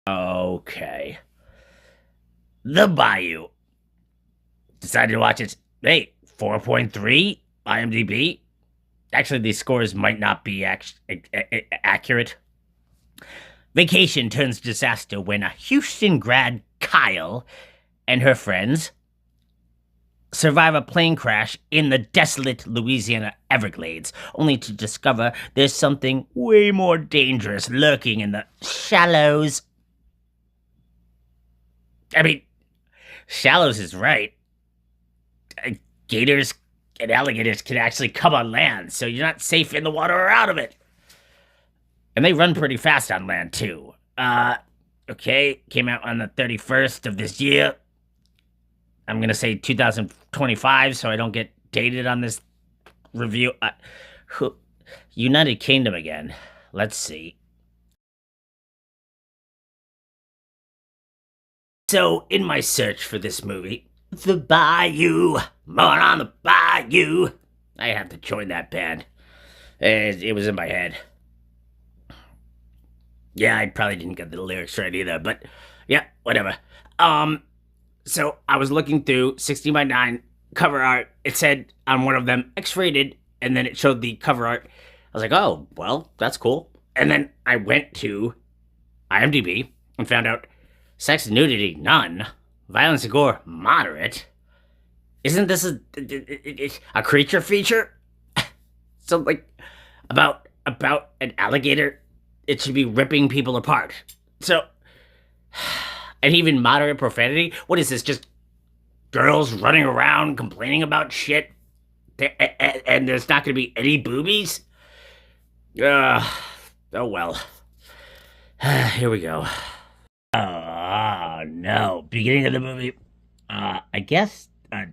Okay. The Bayou. Decided to watch it. Hey, 4.3 IMDb. Actually, these scores might not be accurate. Vacation turns disaster when a Houston grad, Kyle, and her friends survive a plane crash in the desolate Louisiana Everglades, only to discover there's something way more dangerous lurking in the shallows. I mean, shallows is right. Gators and alligators can actually come on land, so you're not safe in the water or out of it. And they run pretty fast on land, too. Okay, came out on the 31st of this year. I'm gonna say 2025, so I don't get dated on this review. United Kingdom again. Let's see. So, in my search for this movie, The Bayou, more on the Bayou. I have to join that band. It was in my head. Yeah, I probably didn't get the lyrics right either, but yeah, whatever. So I was looking through 16 by 9 cover art. It said on one of them X-rated, and then it showed the cover art. I was like, oh, well, that's cool. And then I went to IMDb and found out sex and nudity, none. Violence and gore, moderate. Isn't this a creature feature? So, like, about an alligator, it should be ripping people apart. So, and even moderate profanity? What is this, just girls running around complaining about shit? And there's not going to be any boobies? Oh well. Here we go. Oh, no. Beginning of the movie. I guess a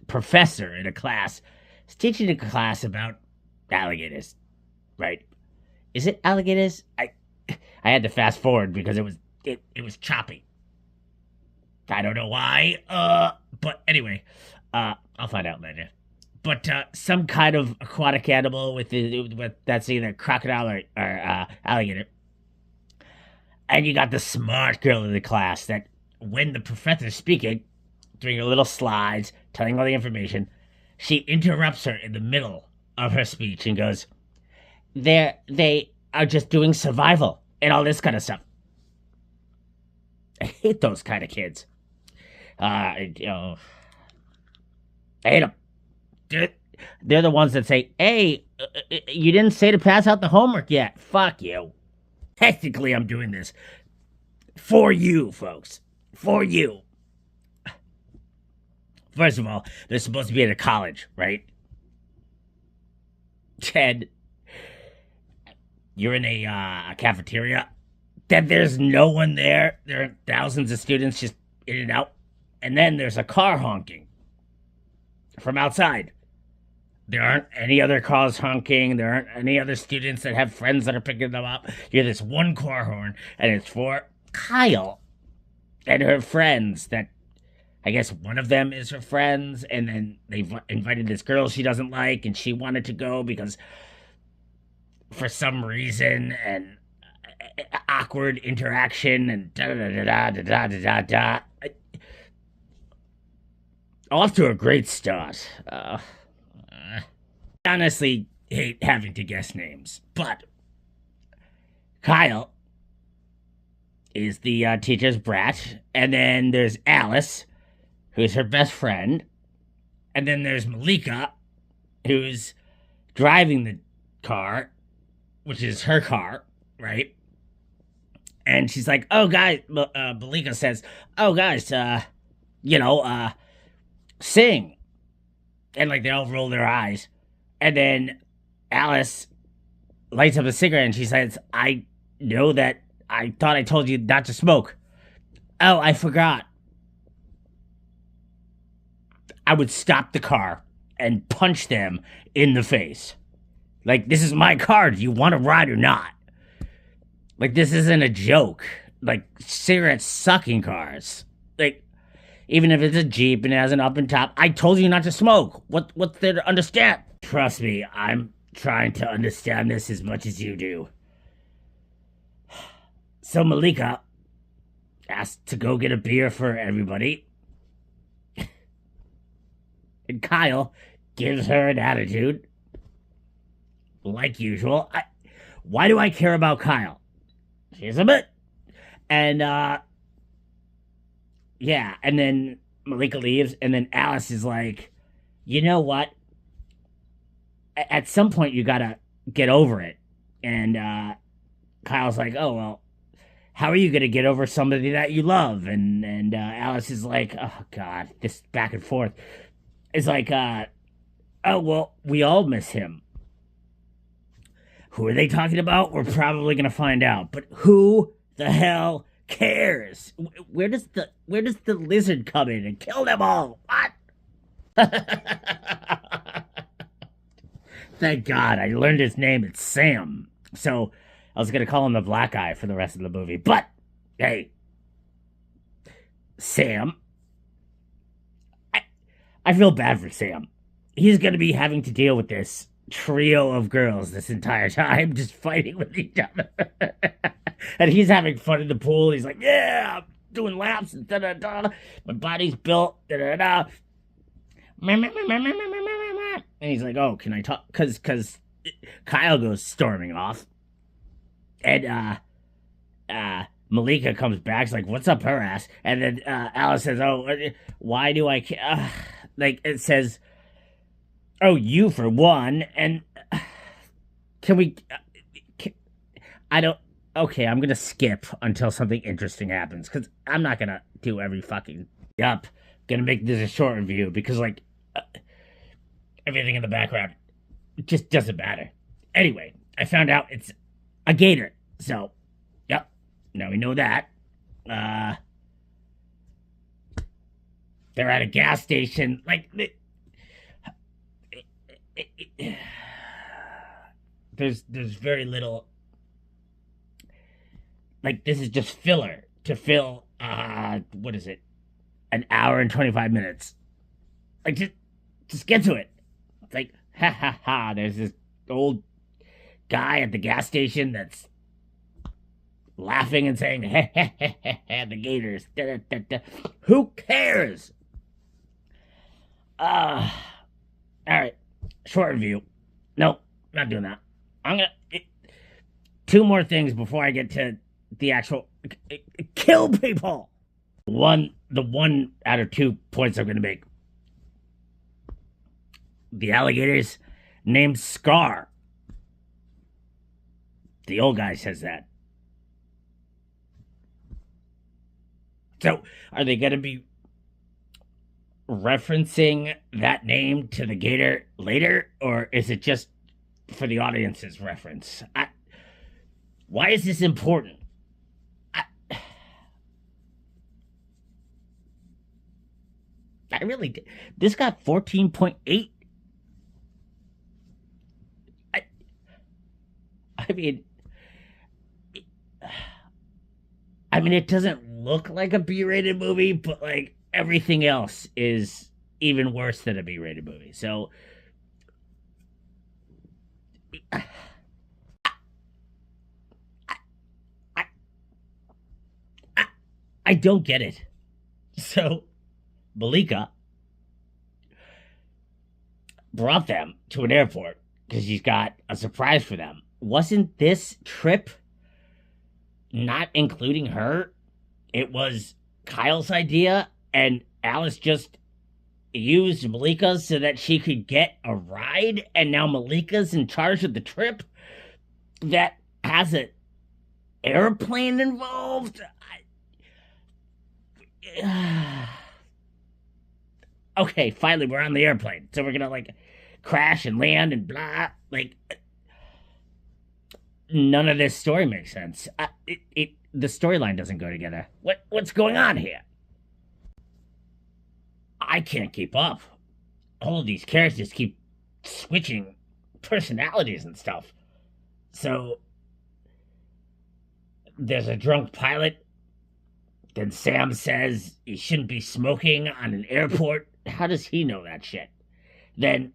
professor in a class is teaching a class about alligators. Right? Is it alligators? I had to fast forward because it was choppy. I don't know why. But anyway, I'll find out later. But some kind of aquatic animal with that's either crocodile or alligator. And you got the smart girl in the class that when the professor's speaking, doing her little slides, telling all the information, she interrupts her in the middle of her speech and goes, they are just doing survival and all this kind of stuff. I hate those kind of kids. I hate them. They're the ones that say, hey, you didn't say to pass out the homework yet. Fuck you. Technically, I'm doing this for you, folks. For you. First of all, they're supposed to be at a college, right? And you're in a cafeteria. Then there's no one there. There are thousands of students just in and out. And then there's a car honking from outside. There aren't any other cars honking. There aren't any other students that have friends that are picking them up. You hear this one car horn, and it's for Kyle and her friends that I guess one of them is her friends, and then they've invited this girl she doesn't like, and she wanted to go because for some reason, and awkward interaction, and da da da da da da da da da. Off to a great start. Honestly hate having to guess names, but Kyle is the teacher's brat, and then there's Alice, who's her best friend, and then there's Malika, who's driving the car, which is her car, right? And she's like, oh, guys, Malika says, oh, guys, sing. And, like, they all roll their eyes. And then Alice lights up a cigarette and she says, I know that I thought I told you not to smoke. Oh, I forgot. I would stop the car and punch them in the face. Like, this is my car. Do you want to ride or not? Like, this isn't a joke. Like, cigarette sucking cars. Like, even if it's a Jeep and it has an up and top, I told you not to smoke. What's there to understand? Trust me, I'm trying to understand this as much as you do. So Malika asked to go get a beer for everybody. And Kyle gives her an attitude, like usual. Why do I care about Kyle? She's a bit. And, yeah, and then Malika leaves, and then Alice is like, you know what? At some point, you gotta get over it. And, Kyle's like, oh, well, how are you gonna get over somebody that you love? And Alice is like, oh, God, this back and forth. It's like, oh, well, we all miss him. Who are they talking about? We're probably gonna find out. But who the hell cares? Where does the lizard come in and kill them all? What? Thank God I learned his name. It's Sam. So I was gonna call him the Black Eye for the rest of the movie. But hey, Sam. I feel bad for Sam. He's gonna be having to deal with this trio of girls this entire time, just fighting with each other. And he's having fun in the pool. He's like, yeah, I'm doing laps and da da da. My body's built, da da da. And he's like, oh, can I talk? Because Kyle goes storming off. And Malika comes back. She's like, what's up her ass? And then Alice says, oh, why do I care? Like, it says, oh, you for one. And can we... I don't... Okay, I'm gonna skip until something interesting happens, because I'm not gonna do every fucking... Yup. Gonna make this a short review, because, like, everything in the background just doesn't matter. Anyway, I found out it's a gator. So, yep. Now we know that. They're at a gas station. Like, there's very little. Like, this is just filler to fill. What is it? An hour and 25 minutes. Like, just get to it. It's like, ha ha ha. There's this old guy at the gas station that's laughing and saying, ha ha ha ha, the gators. Da, da, da. Who cares? All right. Short review. Nope, not doing that. I'm gonna... two more things before I get to the actual... Kill people! The one out of 2 points I'm gonna make. The alligator's named Scar. The old guy says that. So, are they gonna be referencing that name to the gator later, or is it just for the audience's reference? Why is this important? I really did. This got 14.8. I mean, it doesn't look like a B-rated movie, but like everything else is even worse than a B-rated movie. So I don't get it. So Malika brought them to an airport because she's got a surprise for them. Wasn't this trip not including her? It was Kyle's idea, and Alice just used Malika's so that she could get a ride, and now Malika's in charge of the trip that has an airplane involved. Okay, finally we're on the airplane, so we're gonna like crash and land and blah. Like, none of this story makes sense. The storyline doesn't go together. What's going on here? I can't keep up. All of these characters keep switching personalities and stuff. So there's a drunk pilot. Then Sam says he shouldn't be smoking on an airport. How does he know that shit? Then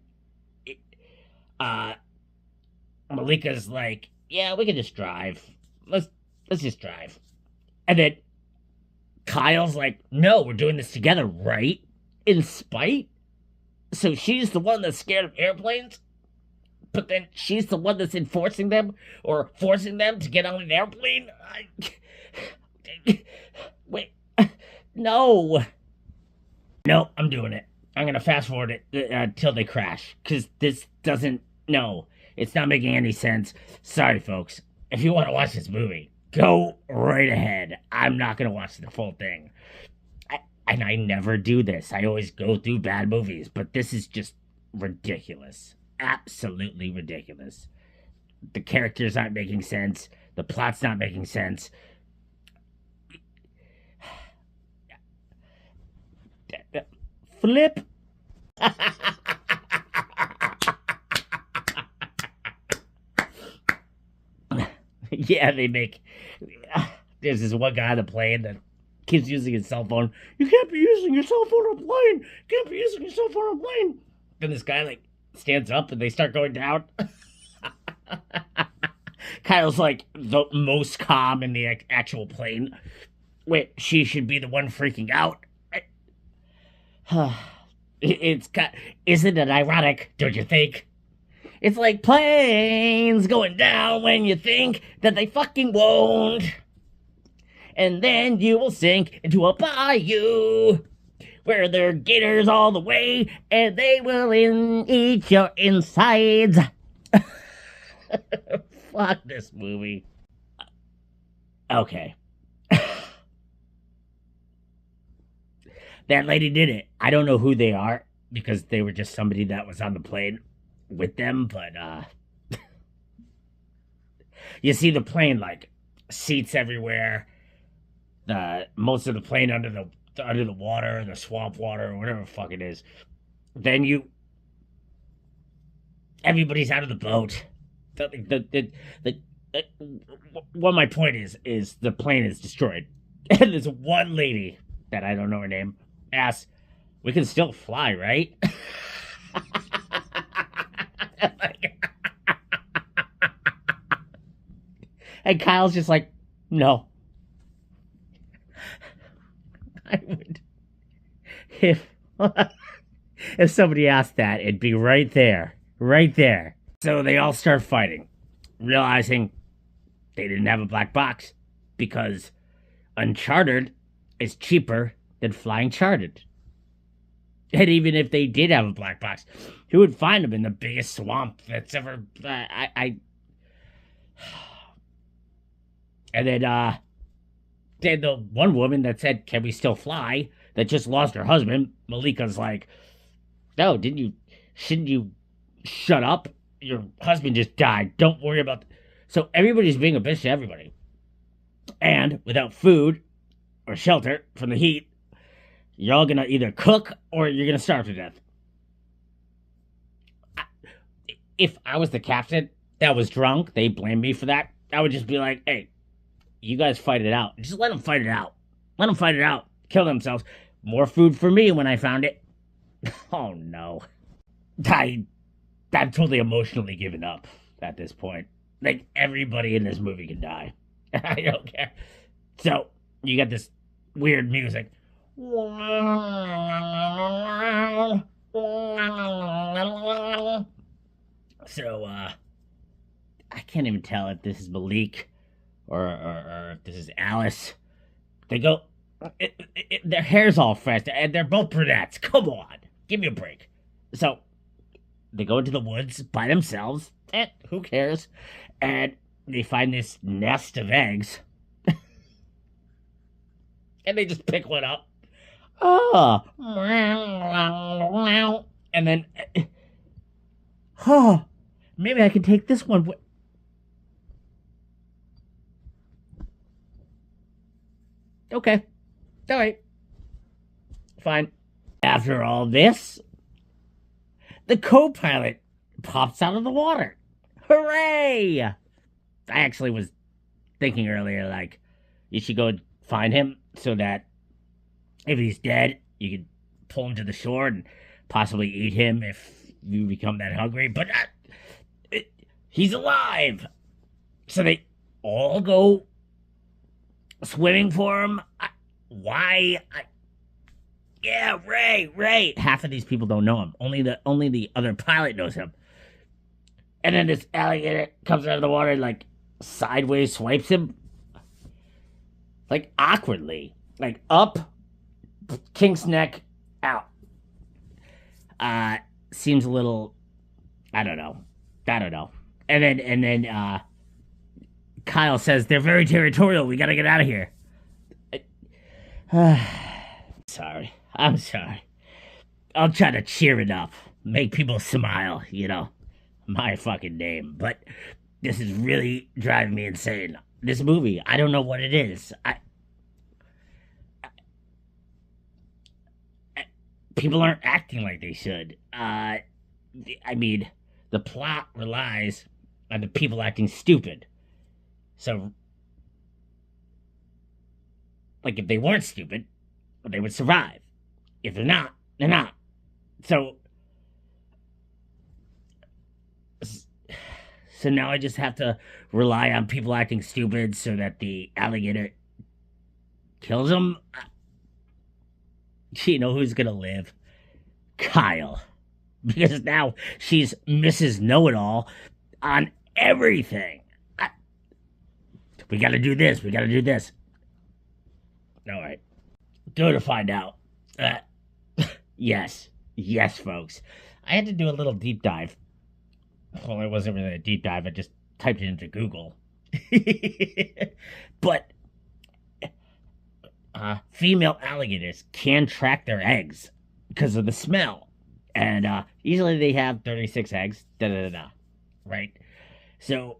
Malika's like, yeah, we can just drive. Let's just drive. And then Kyle's like, no, we're doing this together, right? In spite. So she's the one that's scared of airplanes, but then she's the one that's enforcing them or forcing them to get on an airplane. Wait, no. No, I'm doing it. I'm gonna fast forward it till they crash, because this doesn't. No, it's not making any sense. Sorry, folks. If you want to watch this movie, go right ahead. I'm not gonna watch the full thing. And I never do this. I always go through bad movies, but this is just ridiculous. Absolutely ridiculous. The characters aren't making sense. The plot's not making sense. Flip. Yeah, they make. There's this one guy on the plane that keeps using his cell phone. You can't be using your cell phone on a plane. You can't be using your cell phone on a plane. Then this guy like stands up and they start going down. Kyle's like the most calm in the actual plane. Wait, she should be the one freaking out. It's got. Isn't it ironic? Don't you think? It's like planes going down when you think that they fucking won't. And then you will sink into a bayou where there are gators all the way and they will eat your insides. Fuck this movie. Okay. That lady did it. I don't know who they are because they were just somebody that was on the plane with them, but you see the plane like seats everywhere. Most of the plane under the water, the swamp water, or whatever the fuck it is. Then everybody's out of the boat. What my point is the plane is destroyed, and there's one lady that I don't know her name asks, "We can still fly, right?" And Kyle's just like, "No." I would, if somebody asked that, it'd be right there, right there. So they all start fighting, realizing they didn't have a black box because uncharted is cheaper than flying chartered. And even if they did have a black box, who would find them in the biggest swamp that's ever? And then the one woman that said, "Can we still fly?" that just lost her husband, Malika's like, "No, shouldn't you shut up? Your husband just died. Don't worry about." So everybody's being a bitch to everybody. And without food or shelter from the heat, you're all gonna either cook or you're gonna starve to death. If I was the captain that was drunk, they blame me for that. I would just be like, "Hey, you guys fight it out. Just let them fight it out. Let them fight it out. Kill themselves. More food for me when I found it." Oh no. I'm totally emotionally given up at this point. Like, everybody in this movie can die. I don't care. So, you got this weird music. So, I can't even tell if this is Malik or if this is Alice. They go, their hair's all fresh, and they're both brunettes. Come on, give me a break. So they go into the woods by themselves. Who cares? And they find this nest of eggs, and they just pick one up. Oh, and then, oh, maybe I can take this one. Okay. All right. Fine. After all this, the co-pilot pops out of the water. Hooray! I actually was thinking earlier, like, you should go find him so that if he's dead, you could pull him to the shore and possibly eat him if you become that hungry. But he's alive! So they all go swimming for him. Why? Yeah, right. Half of these people don't know him. Only the other pilot knows him. And then this alligator comes out of the water and like sideways swipes him, like awkwardly, like up, kink's neck, out. Seems a little, I don't know. And then Kyle says they're very territorial. We gotta get out of here. Sorry. I'm sorry. I'll try to cheer it up, make people smile, my fucking name. But this is really driving me insane. This movie, I don't know what it is. People aren't acting like they should. I mean, the plot relies on the people acting stupid. So, like, if they weren't stupid, they would survive. If they're not, they're not. So now I just have to rely on people acting stupid so that the alligator kills them. You know who's gonna live? Kyle. Because now she's Mrs. Know-It-All on everything. We gotta do this. Alright. Go to find out. Yes, folks. I had to do a little deep dive. Well, it wasn't really a deep dive. I just typed it into Google. But female alligators can track their eggs because of the smell. And usually they have 36 eggs. Right? So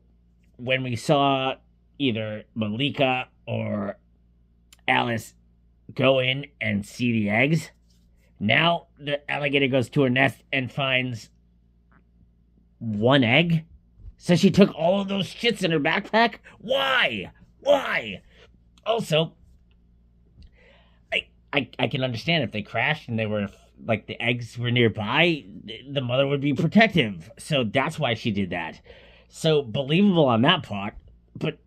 when we saw either Malika or Alice go in and see the eggs, now the alligator goes to her nest and finds one egg. So she took all of those shits in her backpack. Why? Also, I can understand if they crashed and they were like the eggs were nearby, the mother would be protective. So that's why she did that. So believable on that part. But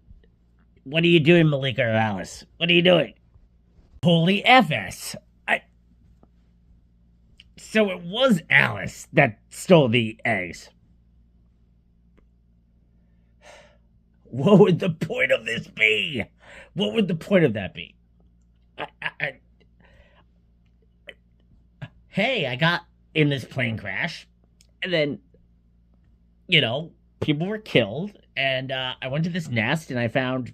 what are you doing, Malika or Alice? What are you doing? Holy FS. So it was Alice that stole the eggs. What would the point of this be? What would the point of that be? Hey, I got in this plane crash, and then, people were killed, and I went to this nest, and I found,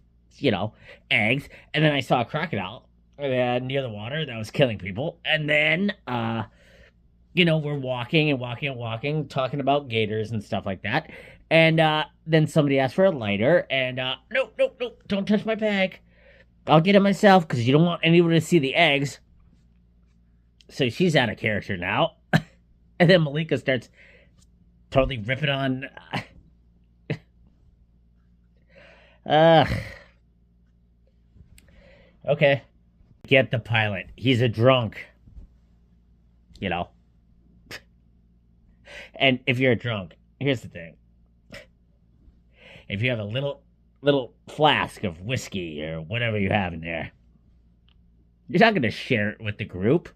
eggs, and then I saw a crocodile near the water that was killing people, and then, we're walking, talking about gators and stuff like that, and then somebody asked for a lighter, and no, don't touch my bag. I'll get it myself, because you don't want anyone to see the eggs. So she's out of character now. And then Malika starts totally ripping on... Okay. Get the pilot. He's a drunk. And if you're a drunk, here's the thing. If you have a little flask of whiskey or whatever you have in there, you're not going to share it with the group.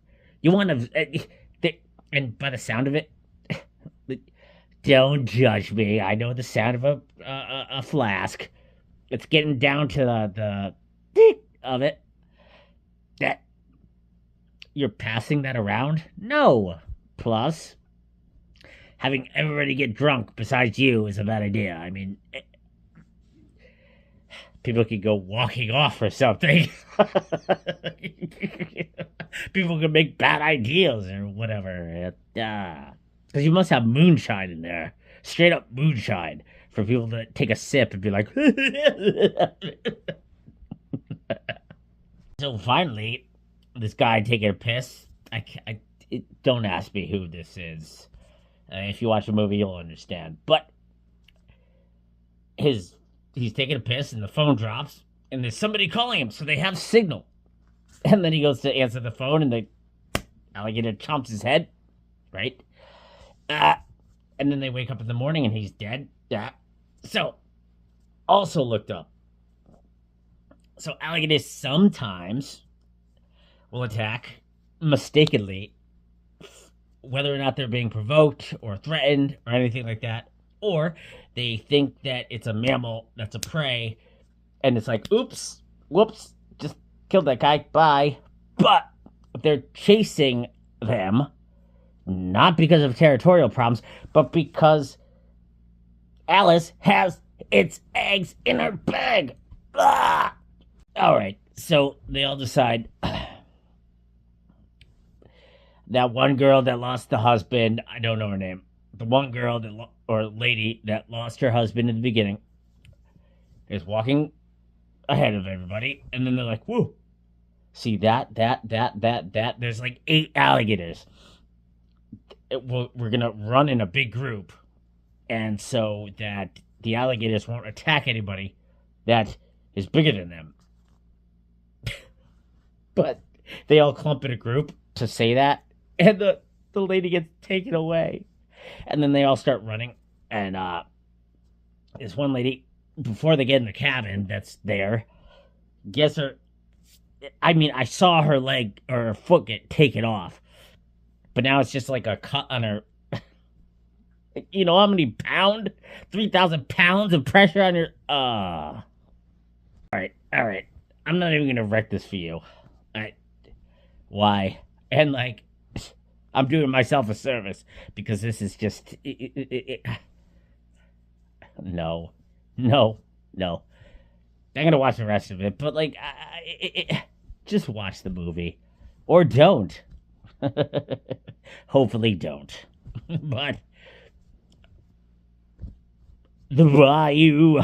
You want to... and by the sound of it, don't judge me. I know the sound of a flask. It's getting down to the of it. That you're passing that around? No. Plus, having everybody get drunk besides you is a bad idea. I mean, people could go walking off or something. People could make bad ideas or whatever. Because you must have moonshine in there. Straight up moonshine. For people to take a sip and be like... So finally, this guy taking a piss. Don't ask me who this is. If you watch the movie, you'll understand. But he's taking a piss and the phone drops and there's somebody calling him, so they have signal. And then he goes to answer the phone and the alligator chomps his head, right? And then they wake up in the morning and he's dead. So, also looked up. So alligators sometimes will attack mistakenly, whether or not they're being provoked or threatened or anything like that. Or they think that it's a mammal that's a prey, and it's like, oops, whoops, just killed that guy, bye. But they're chasing them, not because of territorial problems, but because Alice has its eggs in her bag. Ah! All right, so they all decide that one girl that lost the husband, I don't know her name, the one girl that or lady that lost her husband in the beginning is walking ahead of everybody, and then they're like, whoa, see that. There's like 8 alligators. We're gonna run in a big group, and so that the alligators won't attack anybody that is bigger than them. But they all clump in a group to say that, and the lady gets taken away. And then they all start running, and this one lady, before they get in the cabin that's there, gets her. I mean, I saw her leg or her foot get taken off, but now it's just like a cut on her. You know how many pound? 3,000 pounds of pressure on your. All right. I'm not even gonna wreck this for you. Why? And like, I'm doing myself a service because this is just. No. I'm gonna watch the rest of it, but like, just watch the movie, or don't. Hopefully, don't. But the Bayou.